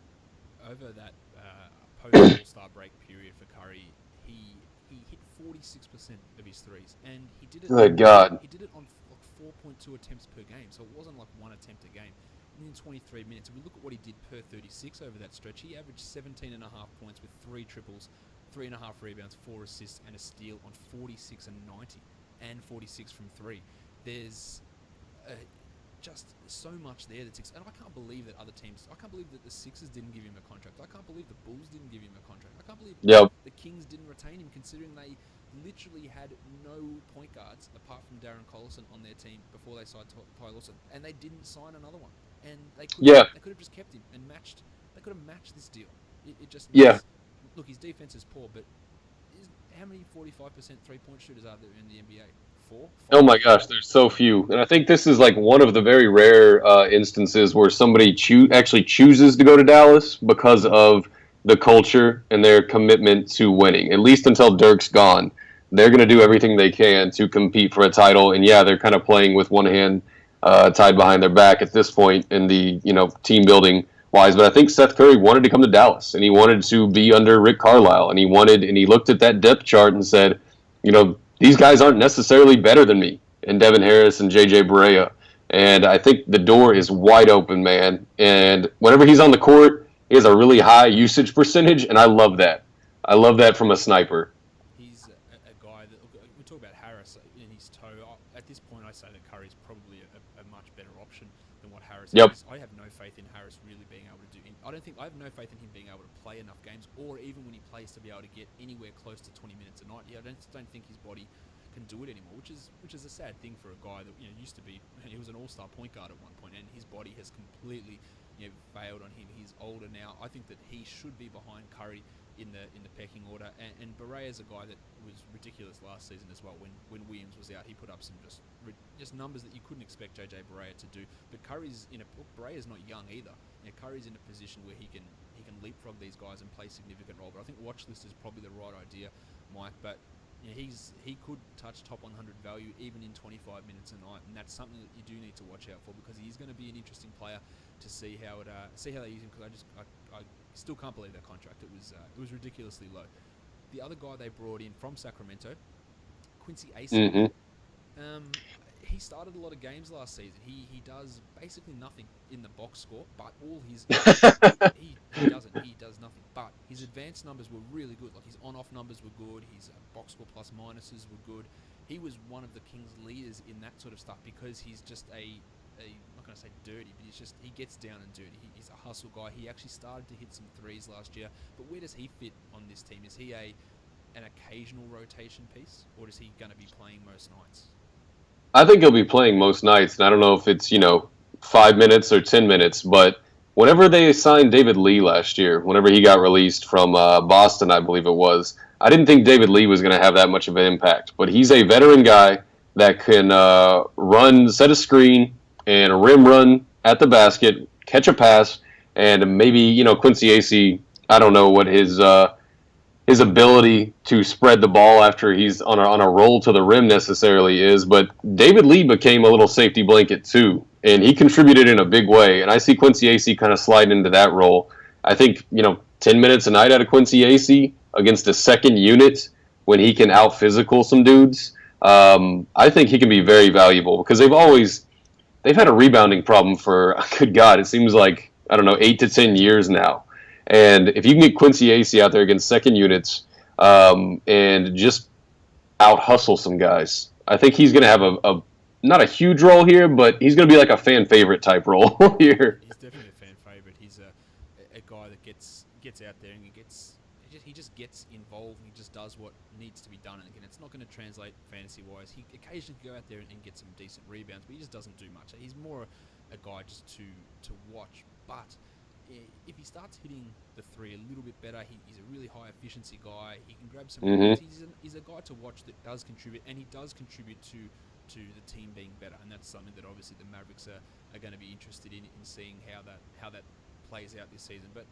Over that post-All-Star break period for Curry, he hit 46% of his threes. And he did it. Good God. He did it on like 4.2 attempts per game. So it wasn't like one attempt a game. And in 23 minutes, if we look at what he did per 36 over that stretch, he averaged 17.5 points with 3 triples, 3.5 rebounds, 4 assists, and a steal on 46 and 90, and 46 from 3. There's just so much there that's and I can't believe that other teams. I can't believe that the Sixers didn't give him a contract. I can't believe the Bulls didn't give him a contract. I can't believe the Kings didn't retain him, considering they literally had no point guards apart from Darren Collison on their team before they signed Ty Lawson, and they didn't sign another one. And they could have just kept him and matched. They could have matched this deal. It just look, his defense is poor, but how many 45% 3-point shooters are there in the NBA? 4? 5? Oh my gosh, there's so few. And I think this is like one of the very rare instances where somebody actually chooses to go to Dallas because of the culture and their commitment to winning. At least until Dirk's gone, they're going to do everything they can to compete for a title. And yeah, they're kind of playing with one hand tied behind their back at this point in the team building wise. But I think Seth Curry wanted to come to Dallas, and he wanted to be under Rick Carlisle, and he looked at that depth chart and said, these guys aren't necessarily better than me, and Devin Harris and JJ Barea. And I think the door is wide open, man. And whenever he's on the court, he has a really high usage percentage, and I love that. I love that from a sniper. He's a guy that we talk about Harris in his toe. At this point, I say that Curry's probably a much better option than what Harris is. I have no faith in Harris really being able to do. I have no faith in him being able to play enough games, or even when he plays, to be able to get anywhere close to 20 minutes a night. I don't think his body can do it anymore, which is a sad thing for a guy that used to be. He was an all-star point guard at one point, and his body has completely failed on him. He's older now. I think that he should be behind Curry in the pecking order. And Barea is a guy that was ridiculous last season as well. When Williams was out, he put up some just numbers that you couldn't expect JJ Barea to do. But Barea's not young either. Curry's in a position where he can leapfrog these guys and play a significant role. But I think watch list is probably the right idea, Mike. But he could touch top 100 value even in 25 minutes a night, and that's something that you do need to watch out for, because he is going to be an interesting player to see how they use him. Because I still can't believe that contract. It was ridiculously low. The other guy they brought in from Sacramento, Quincy Acey. He started a lot of games last season. He does basically nothing in the box score, but all his he does nothing. But his advanced numbers were really good. Like, his on-off numbers were good. His box score plus minuses were good. He was one of the Kings' leaders in that sort of stuff, because he's just I'm not going to say dirty, but he gets down and dirty. He's a hustle guy. He actually started to hit some threes last year. But where does he fit on this team? Is he an occasional rotation piece, or is he going to be playing most nights? I think he'll be playing most nights, and I don't know if it's 5 minutes or 10 minutes, but whenever they signed David Lee last year, whenever he got released from Boston, I believe it was, I didn't think David Lee was going to have that much of an impact. But he's a veteran guy that can set a screen and rim run at the basket, catch a pass, and maybe Quincy Acey. I don't know what his ability to spread the ball after he's on a roll to the rim necessarily is, but David Lee became a little safety blanket too, and he contributed in a big way, and I see Quincy Acey kind of slide into that role. I think 10 minutes a night out of Quincy Acey against a second unit when he can out-physical some dudes, I think he can be very valuable, because they've had a rebounding problem for, good God, it seems like, 8 to 10 years now. And if you can get Quincy Acey out there against second units and just out-hustle some guys, I think he's going to have a not a huge role here, but he's going to be like a fan favorite type role here. He's definitely a fan favorite. He's a guy that gets out there and he just gets involved and he just does what needs to be done. And again, it's not going to translate fantasy wise. He occasionally can go out there and get some decent rebounds, but he just doesn't do much. He's more a guy just to watch. But if he starts hitting the three a little bit better, he's a really high efficiency guy. He can grab some rebounds. He's a guy to watch that does contribute, and he does contribute to the team being better, and that's something that obviously the Mavericks are going to be interested in seeing how that plays out this season. But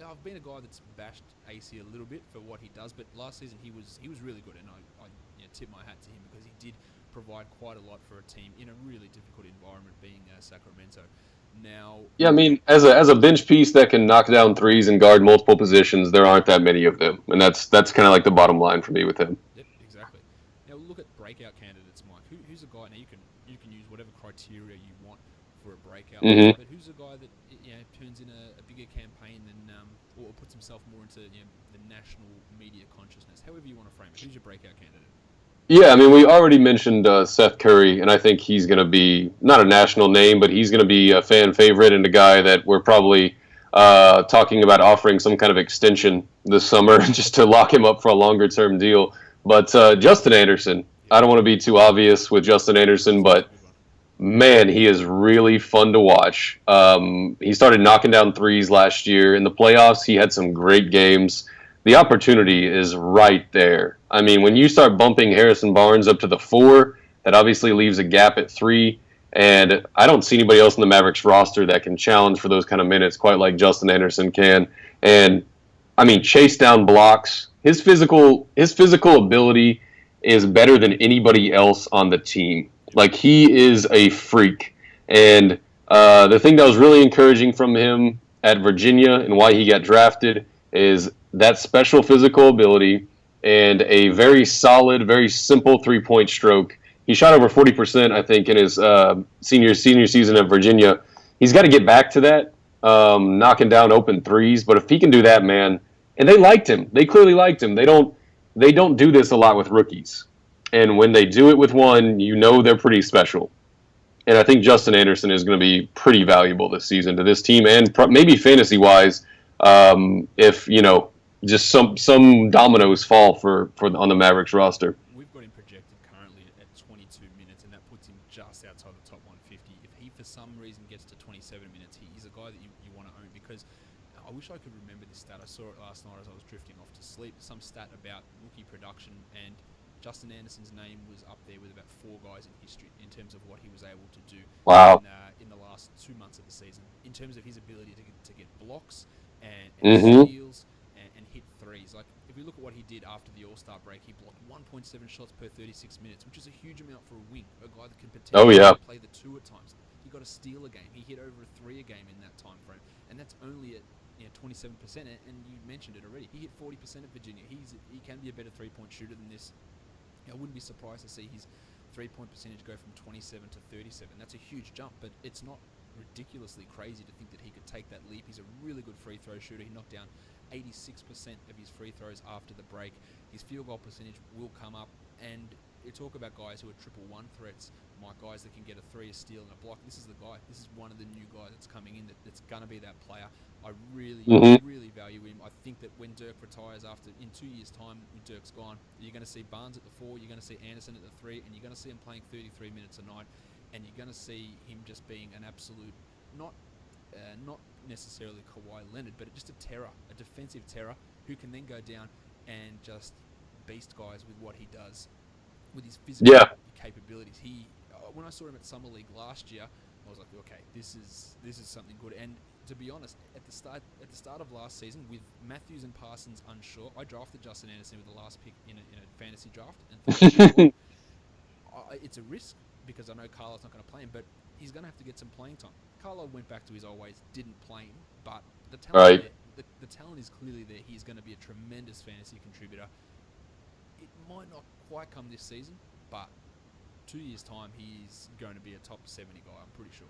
I've been a guy that's bashed AC a little bit for what he does, but last season he was really good, and I tip my hat to him because he did provide quite a lot for a team in a really difficult environment, being Sacramento. Now, yeah, I mean, as a bench piece that can knock down threes and guard multiple positions, there aren't that many of them, and that's kind of like the bottom line for me with him. Yep, exactly. Now look at breakout candidates, Mike. Who's a guy? Now you can use whatever criteria you want for a breakout, but who's a guy that turns in a bigger campaign than or puts himself more into the national media consciousness? However you want to frame it. Who's your breakout candidate? Yeah, I mean, we already mentioned Seth Curry, and I think he's going to be not a national name, but he's going to be a fan favorite and a guy that we're probably talking about offering some kind of extension this summer just to lock him up for a longer term deal. But Justin Anderson, I don't want to be too obvious with Justin Anderson, but man, he is really fun to watch. He started knocking down threes last year. In the playoffs, he had some great games. The opportunity is right there. I mean, when you start bumping Harrison Barnes up to the 4, that obviously leaves a gap at 3. And I don't see anybody else in the Mavericks roster that can challenge for those kind of minutes quite like Justin Anderson can. And, I mean, chase down blocks. His physical ability is better than anybody else on the team. Like, he is a freak. And the thing that was really encouraging from him at Virginia and why he got drafted is that special physical ability and a very solid, very simple three-point stroke. He shot over 40%, I think, in his senior season at Virginia. He's got to get back to that, knocking down open threes. But if he can do that, man, and they liked him. They clearly liked him. They don't do this a lot with rookies. And when they do it with one, they're pretty special. And I think Justin Anderson is going to be pretty valuable this season to this team and maybe fantasy-wise if, just some dominoes fall on the Mavericks roster. We've got him projected currently at 22 minutes, and that puts him just outside the top 150. If he, for some reason, gets to 27 minutes, he's a guy that you want to own because I wish I could remember this stat. I saw it last night as I was drifting off to sleep. Some stat about rookie production, and Justin Anderson's name was up there with about 4 guys in history in terms of what he was able to do in the last 2 months of the season, in terms of his ability to get blocks and steals and hit threes. Like, if we look at what he did after the All-Star break, he blocked 1.7 shots per 36 minutes, which is a huge amount for a wing, a guy that can potentially play the 2 at times. He got a steal a game. He hit over a 3 a game in that time frame, and that's only at 27%. And you mentioned it already. He hit 40% at Virginia. He can be a better 3-point shooter than this. I wouldn't be surprised to see his 3-point percentage go from 27 to 37. That's a huge jump, but it's not ridiculously crazy to think that he could take that leap. He's a really good free throw shooter. He knocked down 86% of his free throws after the break. His field goal percentage will come up, and you talk about guys who are 1-1 threats, guys that can get a 3, a steal, and a block. This is the guy. This is one of the new guys that's coming in that's going to be that player. I really value him. I think that when Dirk retires in 2 years' time, when Dirk's gone, you're going to see Barnes at the 4, you're going to see Anderson at the 3, and you're going to see him playing 33 minutes a night, and you're going to see him just being an absolute, not necessarily Kawhi Leonard, but just a terror, a defensive terror who can then go down and just beast guys with what he does, with his physical capabilities. When I saw him at Summer League last year, I was like, okay, this is something good. And to be honest, at the start of last season, with Matthews and Parsons unsure, I drafted Justin Anderson with the last pick in a fantasy draft, and thought, it's a risk because I know Carlo's not going to play him, but he's going to have to get some playing time. Carlo went back to his old ways, didn't play him, but the talent, the talent is clearly there. He's going to be a tremendous fantasy contributor. It might not quite come this season, but 2 years' time, he's going to be a top 70 guy, I'm pretty sure.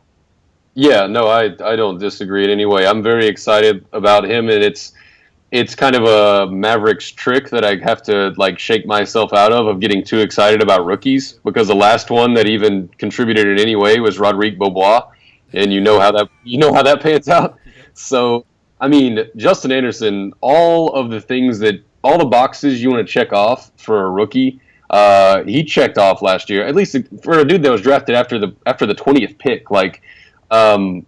Yeah, no, I don't disagree in any way. I'm very excited about him, and it's it's kind of a Mavericks trick that I have to like shake myself out of getting too excited about rookies, because the last one that even contributed in any way was Rodrigue Beaubois, and you know how that pans out. Yep. So I mean, Justin Anderson, all the boxes you want to check off for a rookie, he checked off last year. At least for a dude that was drafted after the 20th pick, like. Um,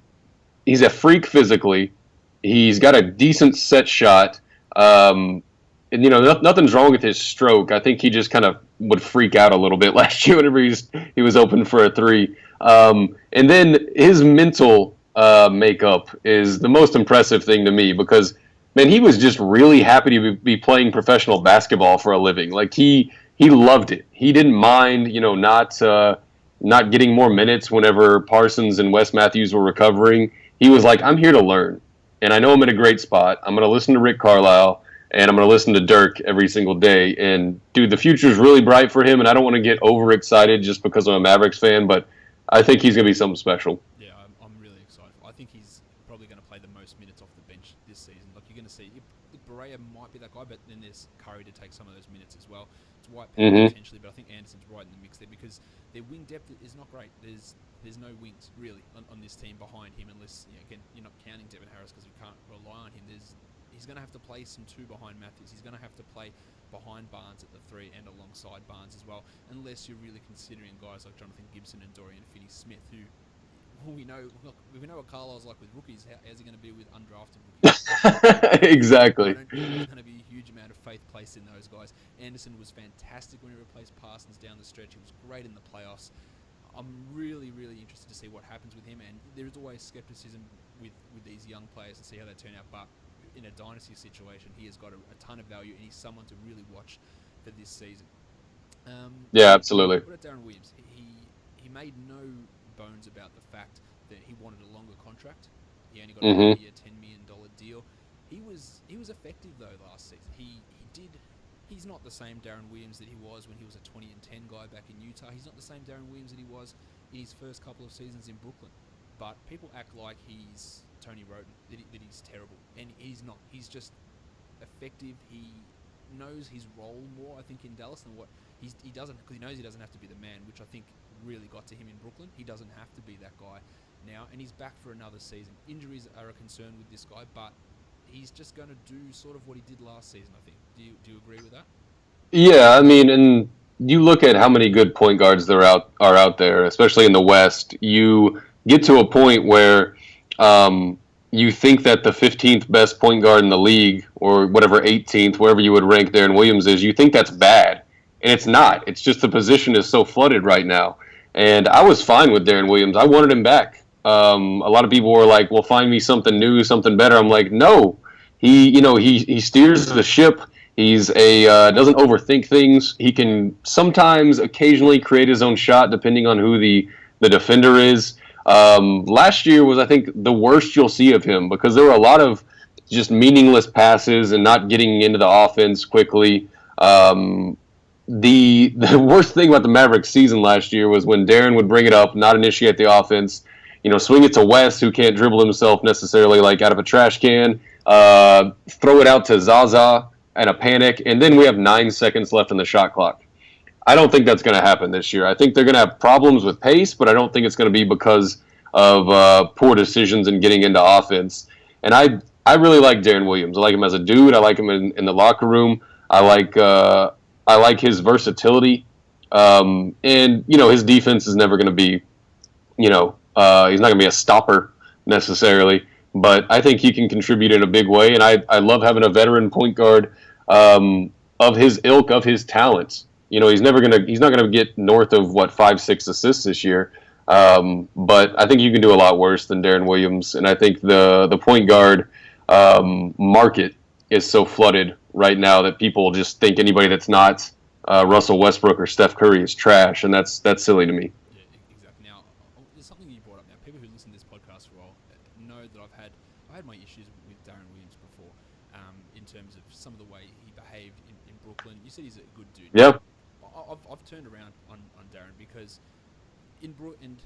he's a freak physically. He's got a decent set shot. And nothing's wrong with his stroke. I think he just kind of would freak out a little bit last year whenever he was open for a three. And then his mental makeup is the most impressive thing to me, because man, he was just really happy to be playing professional basketball for a living. Like he loved it. He didn't mind, not getting more minutes whenever Parsons and Wes Matthews were recovering. He was like, I'm here to learn. And I know I'm in a great spot. I'm going to listen to Rick Carlisle, and I'm going to listen to Dirk every single day. And, dude, the future's really bright for him, and I don't want to get overexcited just because I'm a Mavericks fan, but I think he's going to be something special. Yeah, I'm really excited. I think he's probably going to play the most minutes off the bench this season. Like, you're going to see, Barea might be that guy, but then there's Curry to take some of those minutes as well. It's White Mm-hmm. potentially, but I think Anderson's right in the mix there, because their wing depth is not great. There's no wings really on this team behind him, unless again you're not counting Devin Harris, because you can't rely on him. He's going to have to play some two behind Matthews. He's going to have to play behind Barnes at the three and alongside Barnes as well, unless you're really considering guys like Jonathan Gibson and Dorian Finney-Smith, who we know what Carlisle's like with rookies. How's he going to be with undrafted rookies? Exactly. I don't think there's going to be a huge amount of faith placed in those guys. Anderson was fantastic when he replaced Parsons down the stretch. He was great in the playoffs. I'm really, really interested to see what happens with him, and there's always skepticism with these young players and see how they turn out, but in a dynasty situation, he has got a ton of value, and he's someone to really watch for this season. Yeah, absolutely. What about Darren Williams? He made no bones about the fact that he wanted a longer contract. He only got a Mm-hmm. $1 $10 million deal. He was effective though last season. He's not the same Darren Williams that he was when he was a 20-10 guy back in Utah. He's not the same Darren Williams that he was in his first couple of seasons in Brooklyn. But people act like he's Tony Roden, that he's terrible, and he's not. He's just effective. He knows his role more, I think, in Dallas than what he doesn't, because he knows he doesn't have to be the man, which I think really got to him in Brooklyn. He doesn't have to be that guy now, and he's back for another season. Injuries are a concern with this guy, but he's just going to do sort of what he did last season, I think. Do you agree with that? Yeah, I mean, and you look at how many good point guards are out there, especially in the West. You get to a point where you think that the 15th best point guard in the league, or whatever 18th, wherever you would rank Darren Williams is, you think that's bad, and it's not. It's just the position is so flooded right now. And I was fine with Darren Williams. I wanted him back. A lot of people were like, "Well, find me something new, something better." I'm like, no. He steers the ship. He's doesn't overthink things. He can sometimes, occasionally, create his own shot depending on who the defender is. Last year was, I think, the worst you'll see of him, because there were a lot of just meaningless passes and not getting into the offense quickly. The worst thing about the Mavericks season last year was when Darren would bring it up, not initiate the offense, swing it to Wes, who can't dribble himself necessarily like out of a trash can, throw it out to Zaza and a panic, and then we have 9 seconds left on the shot clock. I don't think that's going to happen this year. I think they're going to have problems with pace, but I don't think it's going to be because of poor decisions in getting into offense. And I really like Darren Williams. I like him as a dude. I like him in the locker room. I like his versatility. And his defense is never going to be, he's not going to be a stopper necessarily. But I think he can contribute in a big way, and I love having a veteran point guard of his ilk, of his talents. He's not gonna get north of 5-6 assists this year, but I think you can do a lot worse than Darren Williams, and I think the point guard market is so flooded right now that people just think anybody that's not Russell Westbrook or Steph Curry is trash, and that's silly to me. Yeah, exactly. Now, there's something you brought up. Now, people who listen to this podcast for a while know that I've had my issues with Darren Williams before, in terms of some of the way he behaved in Brooklyn. You said he's a good dude. Yeah. I've turned around on Darren, because and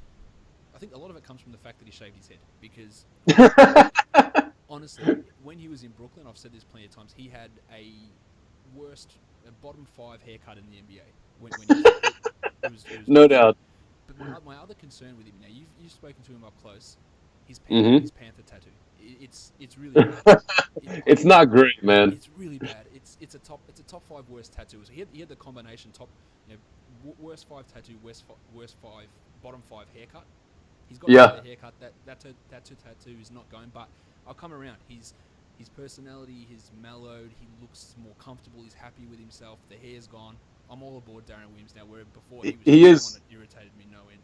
I think a lot of it comes from the fact that he shaved his head, because honestly, when he was in Brooklyn, I've said this plenty of times, he had a bottom 5 haircut in the NBA. When he was, it was No awful. doubt. But my other concern with him now, you've spoken to him up close. Hmm. His panther tattoo. It's really bad. It's not great, man. It's really bad. It's a top 5 worst tattoos. He had the combination top, worst 5 tattoo, worst 5 bottom 5 haircut. He's got Yeah. the haircut. That tattoo is not going. But I'll come around. His personality, he's mellowed. He looks more comfortable. He's happy with himself. The hair's gone. I'm all aboard Darren Williams now. Where before he was He just is someone that irritated me no end.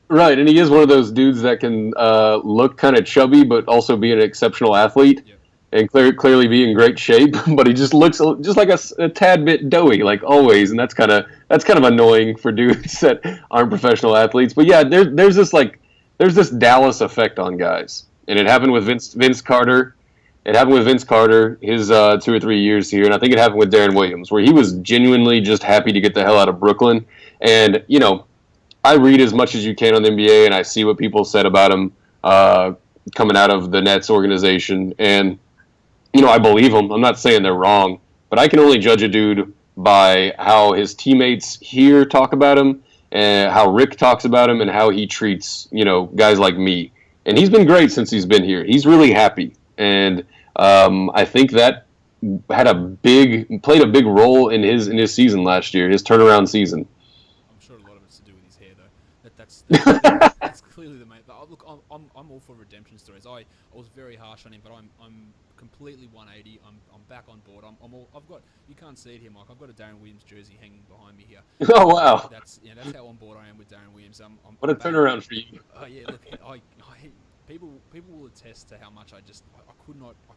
right, and he is one of those dudes that can look kind of chubby, but also be an exceptional athlete. Yep. And clearly be in great shape, but he just looks just like a tad bit doughy, like always, and that's kind of annoying for dudes that aren't professional athletes. But yeah, there's this Dallas effect on guys, and it happened with Vince Carter. It happened with Vince Carter his 2 or 3 years here, and I think it happened with Darren Williams, where he was genuinely just happy to get the hell out of Brooklyn. And I read as much as you can on the NBA, and I see what people said about him coming out of the Nets organization, and I believe them. I'm not saying they're wrong, but I can only judge a dude by how his teammates here talk about him, and how Rick talks about him, and how he treats, guys like me. And he's been great since he's been here. He's really happy, and I think that played a big role in his season last year, his turnaround season. I'm sure a lot of it's to do with his hair, though. That's clearly the main. But look, I'm all for redemption stories. I was very harsh on him, but I'm completely 180. I'm back on board. I've got, you can't see it here, Mike. I've got a Darren Williams jersey hanging behind me here. Oh wow! That's how on board I am with Darren Williams. What a turnaround for you. Oh yeah, look, people will attest to how much I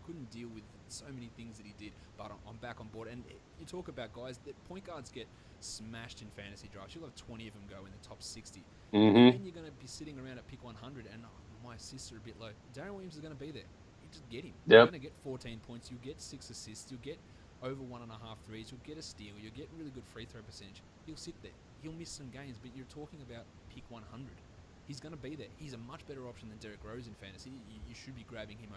couldn't deal with so many things that he did, but I'm back on board. And you talk about guys that point guards get smashed in fantasy drafts. You'll have 20 of them go in the top 60. Mm-hmm. And then you're going to be sitting around at pick 100, and my assists are a bit low. Darren Williams is going to be there. You just get him. Yep. You're going to get 14 points. You'll get 6 assists. You'll get over 1.5 threes. You'll get a steal. You'll get really good free throw percentage. He'll sit there. He'll miss some games, but you're talking about pick 100. He's going to be there. He's a much better option than Derrick Rose in fantasy. You should be grabbing him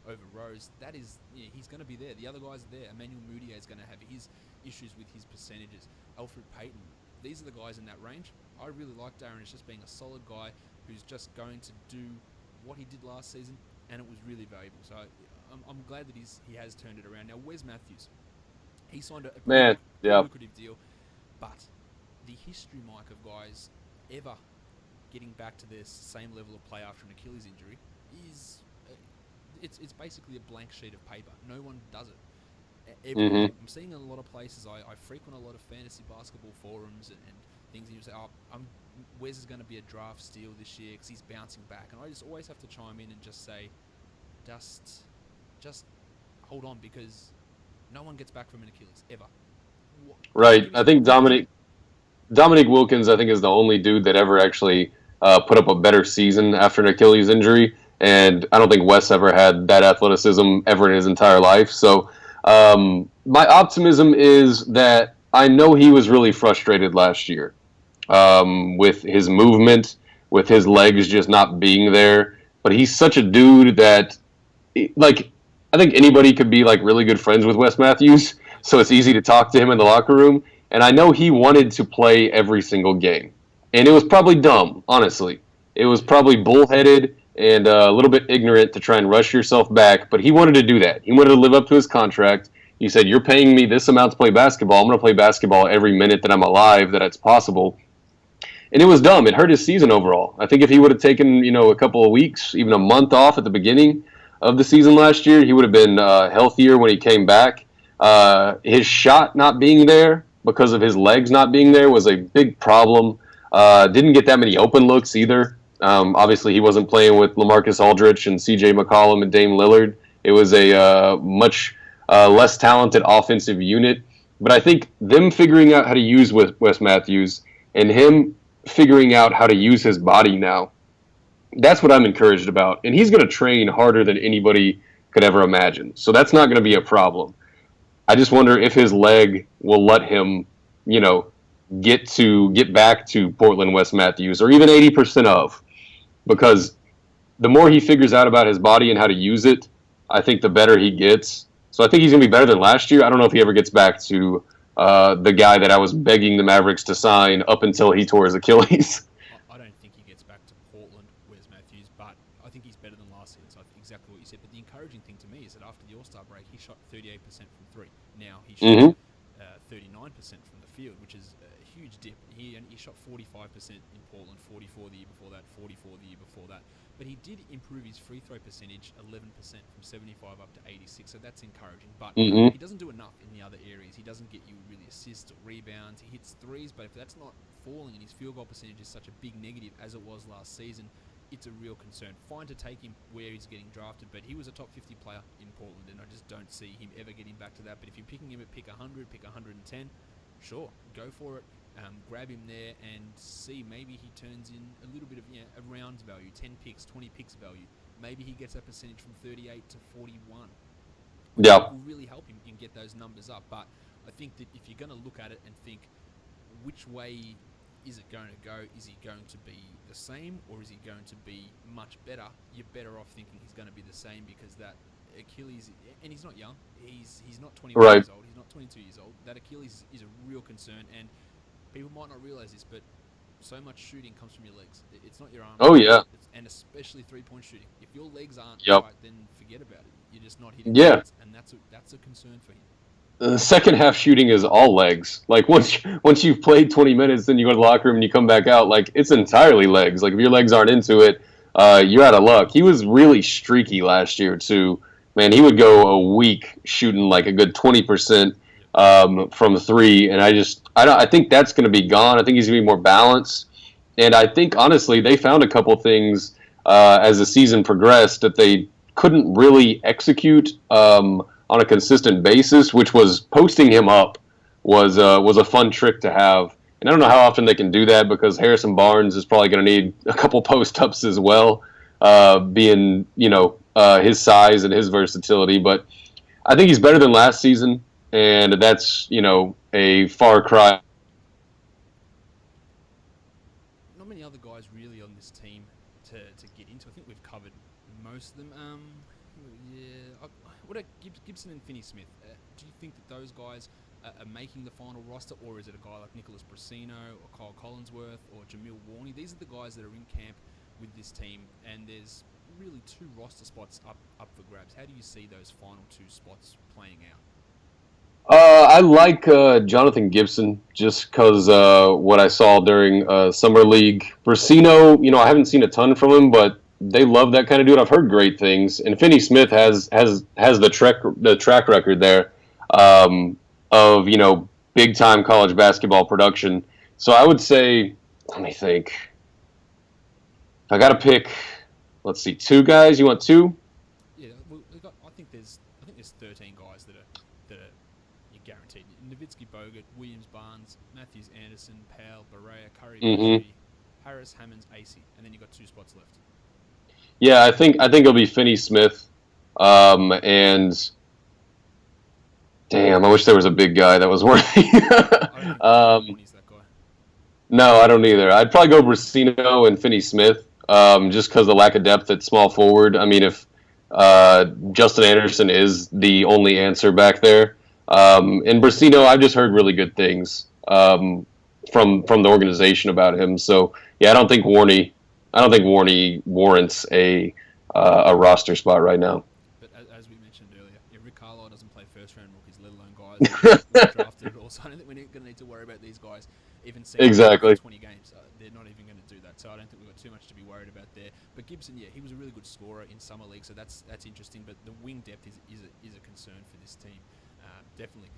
over Rose. He's going to be there. The other guys are there. Emmanuel Mudiay is going to have his issues with his percentages. Alfred Payton. These are the guys in that range. I really like Darren as just being a solid guy who's just going to do what he did last season, and it was really valuable. So I'm glad that he has turned it around. Now, Wes Matthews, he signed a lucrative deal, but the history, Mike, of guys ever getting back to their same level of play after an Achilles injury is it's basically a blank sheet of paper. No one does it. I'm seeing in a lot of places. I frequent a lot of fantasy basketball forums and things, and you say, Wes is going to be a draft steal this year because he's bouncing back. And I just always have to chime in and just say, just hold on, because no one gets back from an Achilles, ever. Right. I think Dominic Wilkins, I think, is the only dude that ever actually put up a better season after an Achilles injury. And I don't think Wes ever had that athleticism ever in his entire life. So my optimism is that I know he was really frustrated last year with his movement, with his legs just not being there. But he's such a dude that, I think anybody could be, really good friends with Wes Matthews. So it's easy to talk to him in the locker room. And I know he wanted to play every single game. And it was probably dumb, honestly. It was probably bullheaded and a little bit ignorant to try and rush yourself back. But he wanted to do that. He wanted to live up to his contract. He said, you're paying me this amount to play basketball. I'm going to play basketball every minute that I'm alive, that it's possible. And it was dumb. It hurt his season overall. I think if he would have taken, a couple of weeks, even a month off at the beginning of the season last year, he would have been healthier when he came back. His shot not being there because of his legs not being there was a big problem. Didn't get that many open looks either. Obviously, he wasn't playing with LaMarcus Aldridge and C.J. McCollum and Dame Lillard. It was a much less talented offensive unit. But I think them figuring out how to use Wes Matthews and him figuring out how to use his body now, that's what I'm encouraged about. And he's going to train harder than anybody could ever imagine. So that's not going to be a problem. I just wonder if his leg will let him, get back to Portland Wes Matthews, or even 80% of, because the more he figures out about his body and how to use it, I think the better he gets. So I think he's going to be better than last year. I don't know if he ever gets back to the guy that I was begging the Mavericks to sign up until he tore his Achilles. I don't think he gets back to Portland, Wes Matthews, but I think he's better than last season. So I think exactly what you said. But the encouraging thing to me is that after the All-Star break, he shot 38% from three. Now he shot 39% from the field, which is a huge dip. He shot 45% in Portland, 44 the year before that, 44 the year before that. But he did improve his free throw percentage 11% from 75 up to 86, so that's encouraging. But he doesn't do enough in the other areas. He doesn't get you really assists or rebounds. He hits threes, but if that's not falling and his field goal percentage is such a big negative as it was last season, it's a real concern. Fine to take him where he's getting drafted, but he was a top 50 player in Portland, and I just don't see him ever getting back to that. But if you're picking him at pick 100, pick 110, sure, go for it. Grab him there and see maybe he turns in a little bit of a rounds value, 10 picks, 20 picks value. Maybe he gets that percentage from 38 to 41. Yeah. It will really help him and get those numbers up. But I think that if you're going to look at it and think, which way is it going to go? Is he going to be the same or is he going to be much better? You're better off thinking he's going to be the same because that Achilles, and he's not young. He's not 21 years old. He's not 22 years old. That Achilles is a real concern, and people might not realize this, but so much shooting comes from your legs. It's not your arms. Oh, yeah. And especially three-point shooting. If your legs aren't Yep. right, then forget about it. You're just not hitting Yeah. shots, and that's a concern for him. The second half shooting is all legs. Like once you've played 20 minutes, then you go to the locker room and you come back out. Like it's entirely legs. Like if your legs aren't into it, you're out of luck. He was really streaky last year too. Man, he would go a week shooting like a good 20% from three, and I think that's going to be gone. I think he's going to be more balanced, and I think honestly they found a couple things as the season progressed that they couldn't really execute on a consistent basis, which was posting him up was a fun trick to have. And I don't know how often they can do that because Harrison Barnes is probably going to need a couple post-ups as well, being, his size and his versatility. But I think he's better than last season, and that's, a far cry. Not many other guys really on this team to get into. I think we've covered most of them. What about Gibson and Finney-Smith? Do you think that those guys are making the final roster, or is it a guy like Nicholas Brasino or Kyle Collinsworth or Jamil Warney? These are the guys that are in camp with this team, and there's really two roster spots up for grabs. How do you see those final two spots playing out? I like Jonathan Gibson just because what I saw during Summer League. Brasino, I haven't seen a ton from him, but they love that kind of dude. I've heard great things, and Finney-Smith has the track record there of big time college basketball production. So I would say, let me think. If I got to pick, let's see, two guys. You want two? Yeah, I think there's 13 guys that are you're guaranteed. Nowitzki, Bogut, Williams, Barnes, Matthews, Anderson, Powell, Barea, Curry, Harris, Hammonds, AC, and then you've got two spots left. Yeah, I think it'll be Finney-Smith, and damn, I wish there was a big guy that was worthy. I don't think he's that guy. No, I don't either. I'd probably go Brasino and Finney-Smith, just because of the lack of depth at small forward. I mean, if Justin Anderson is the only answer back there, and Brasino, I've just heard really good things from the organization about him. So yeah, I don't think Warney warrants a roster spot right now. But as we mentioned earlier, Rick Carlisle doesn't play first-round rookies, let alone guys that drafted at all. So I don't think we're going to need to worry about these guys even seeing 20 games. They're not even going to do that. So I don't think we've got too much to be worried about there. But Gibson, yeah, he was a really good scorer in Summer League, so that's interesting. But the wing depth is a concern for this team, definitely.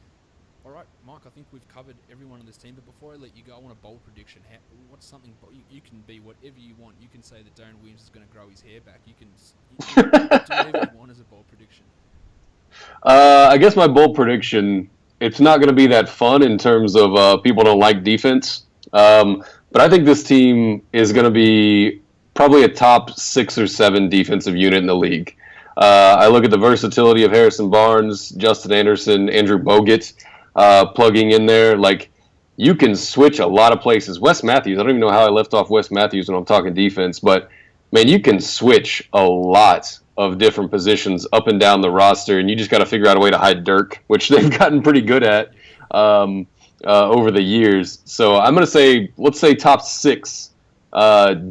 All right, Mike, I think we've covered everyone on this team, but before I let you go, I want a bold prediction. What's something you can be whatever you want. You can say that Darren Williams is going to grow his hair back. You can do whatever you want as a bold prediction. I guess my bold prediction, it's not going to be that fun in terms of people don't like defense, but I think this team is going to be probably a top 6 or 7 defensive unit in the league. I look at the versatility of Harrison Barnes, Justin Anderson, Andrew Bogut, plugging in there. Like, you can switch a lot of places. Wes Matthews, I don't even know how I left off Wes Matthews when I'm talking defense, but, man, you can switch a lot of different positions up and down the roster, and you just got to figure out a way to hide Dirk, which they've gotten pretty good at over the years. So I'm going to say, let's say top 6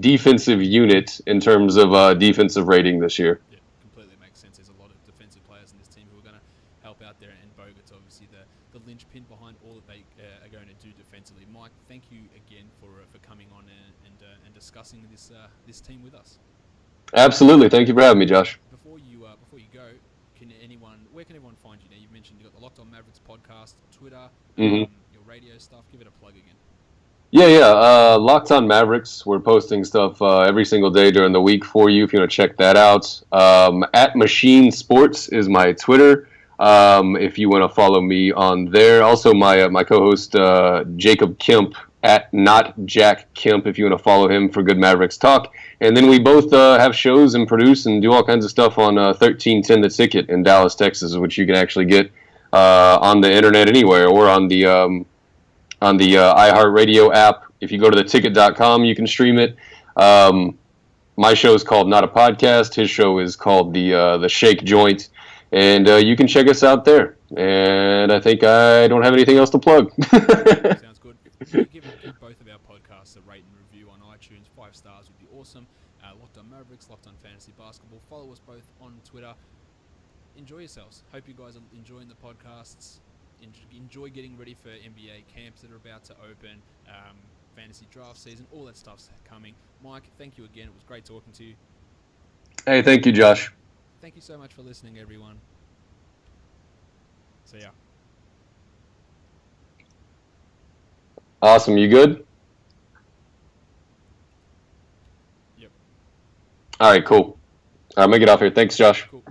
defensive unit in terms of defensive rating this year. Yeah, completely makes sense. There's a lot of defensive players in this team who are going to help out there, and Bogut's obviously the linchpin behind all that they are going to do defensively. Mike, thank you again for coming on and discussing this team with us. Absolutely. Thank you for having me, Josh. Before you go, where can everyone find you? Now, you've mentioned you've got the Locked On Mavericks podcast, Twitter, your radio stuff. Give it a plug again. Yeah. Locked On Mavericks. We're posting stuff every single day during the week for you if you want to check that out. At Machine Sports is my Twitter. If you want to follow me on there. Also, my co-host Jacob Kemp at Not Jack Kemp if you want to follow him for good Mavericks talk. And then we both have shows and produce and do all kinds of stuff on 1310 The Ticket in Dallas, Texas, which you can actually get on the internet anywhere or on the iHeartRadio app. If you go to theticket.com, you can stream it. My show is called Not a Podcast. His show is called the Shake Joint. And you can check us out there. And I think I don't have anything else to plug. Sounds good. Give both of our podcasts a rate and review on iTunes. 5 stars would be awesome. Locked On Mavericks, Locked On Fantasy Basketball. Follow us both on Twitter. Enjoy yourselves. Hope you guys are enjoying the podcasts. Enjoy getting ready for NBA camps that are about to open. Fantasy draft season. All that stuff's coming. Mike, thank you again. It was great talking to you. Hey, thank you, Josh. Thank you so much for listening, everyone. See ya. Awesome. You good? Yep. All right, cool. All right, I'm going to get off here. Thanks, Josh. Cool.